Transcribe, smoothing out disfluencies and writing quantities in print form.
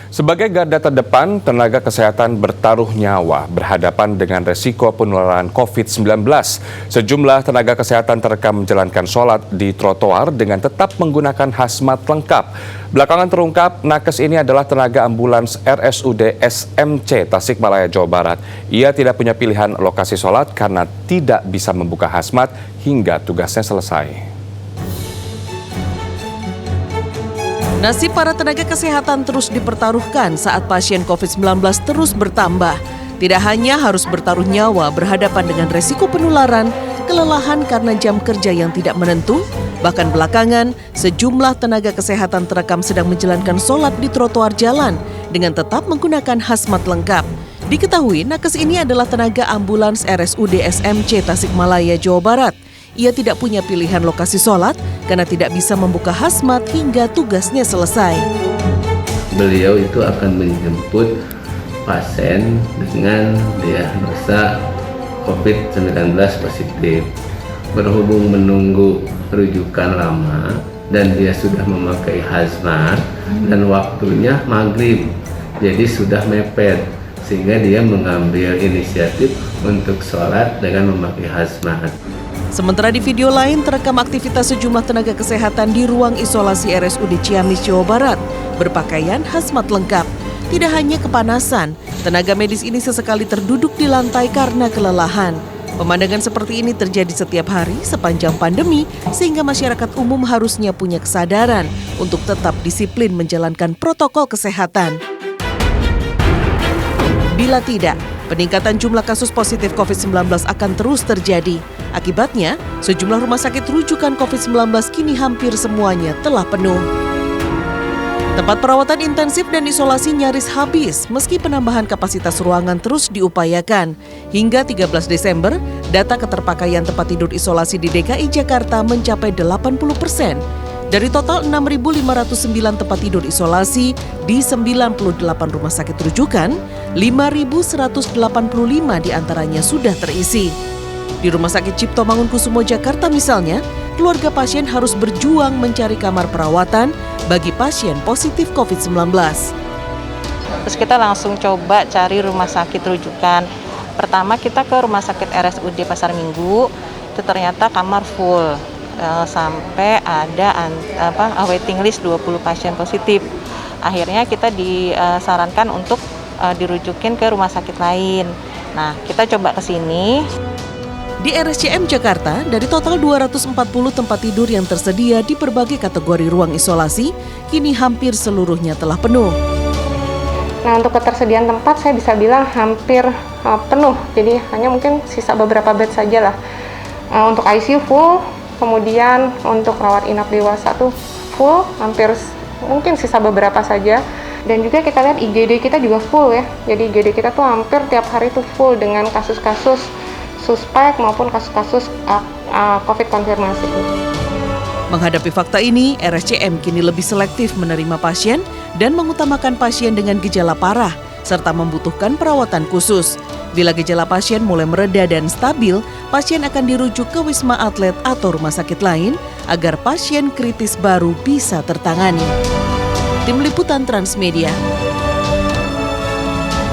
Sebagai garda terdepan, tenaga kesehatan bertaruh nyawa berhadapan dengan resiko penularan COVID-19. Sejumlah tenaga kesehatan terekam menjalankan sholat di trotoar dengan tetap menggunakan hazmat lengkap. Belakangan terungkap, nakes ini adalah tenaga ambulans RSUD SMC Tasikmalaya, Jawa Barat. Ia tidak punya pilihan lokasi sholat karena tidak bisa membuka hazmat hingga tugasnya selesai. Nasib para tenaga kesehatan terus dipertaruhkan saat pasien COVID-19 terus bertambah. Tidak hanya harus bertaruh nyawa berhadapan dengan resiko penularan, kelelahan karena jam kerja yang tidak menentu, bahkan belakangan sejumlah tenaga kesehatan terekam sedang menjalankan sholat di trotoar jalan dengan tetap menggunakan hazmat lengkap. Diketahui nakes ini adalah tenaga ambulans RSUD SMC Tasikmalaya, Jawa Barat. Ia tidak punya pilihan lokasi sholat karena tidak bisa membuka hazmat hingga tugasnya selesai. Beliau itu akan menjemput pasien dengan diagnosa COVID-19 positif. Berhubung menunggu rujukan lama dan dia sudah memakai hazmat dan waktunya maghrib, jadi sudah mepet. Sehingga dia mengambil inisiatif untuk sholat dengan memakai hazmat. Sementara di video lain terekam aktivitas sejumlah tenaga kesehatan di ruang isolasi RSUD Ciamis, Jawa Barat, berpakaian hazmat lengkap. Tidak hanya kepanasan, tenaga medis ini sesekali terduduk di lantai karena kelelahan. Pemandangan seperti ini terjadi setiap hari sepanjang pandemi, sehingga masyarakat umum harusnya punya kesadaran untuk tetap disiplin menjalankan protokol kesehatan. Bila tidak, peningkatan jumlah kasus positif COVID-19 akan terus terjadi. Akibatnya, sejumlah rumah sakit rujukan COVID-19 kini hampir semuanya telah penuh. Tempat perawatan intensif dan isolasi nyaris habis meski penambahan kapasitas ruangan terus diupayakan. Hingga 13 Desember, data keterpakaian tempat tidur isolasi di DKI Jakarta mencapai 80%. Dari total 6.509 tempat tidur isolasi di 98 rumah sakit rujukan, 5.185 diantaranya sudah terisi. Di Rumah Sakit Cipto Mangunkusumo Jakarta misalnya, keluarga pasien harus berjuang mencari kamar perawatan bagi pasien positif COVID-19. Terus kita langsung coba cari rumah sakit rujukan. Pertama kita ke Rumah Sakit RSUD Pasar Minggu, itu ternyata kamar full. Sampai ada waiting list 20 pasien positif. Akhirnya kita disarankan untuk dirujukin ke rumah sakit lain. Nah, kita coba ke sini. Di RSCM Jakarta, dari total 240 tempat tidur yang tersedia di berbagai kategori ruang isolasi, kini hampir seluruhnya telah penuh. Nah, untuk ketersediaan tempat saya bisa bilang hampir penuh. Jadi hanya mungkin sisa beberapa bed saja lah. Untuk ICU full, kemudian untuk rawat inap dewasa tuh full, hampir mungkin sisa beberapa saja. Dan juga kita lihat IGD kita juga full ya. Jadi IGD kita tuh hampir tiap hari tuh full dengan kasus-kasus suspek maupun kasus-kasus COVID konfirmasi. Menghadapi fakta ini, RSCM kini lebih selektif menerima pasien dan mengutamakan pasien dengan gejala parah serta membutuhkan perawatan khusus. Bila gejala pasien mulai mereda dan stabil, pasien akan dirujuk ke Wisma Atlet atau rumah sakit lain agar pasien kritis baru bisa tertangani. Tim Liputan Transmedia.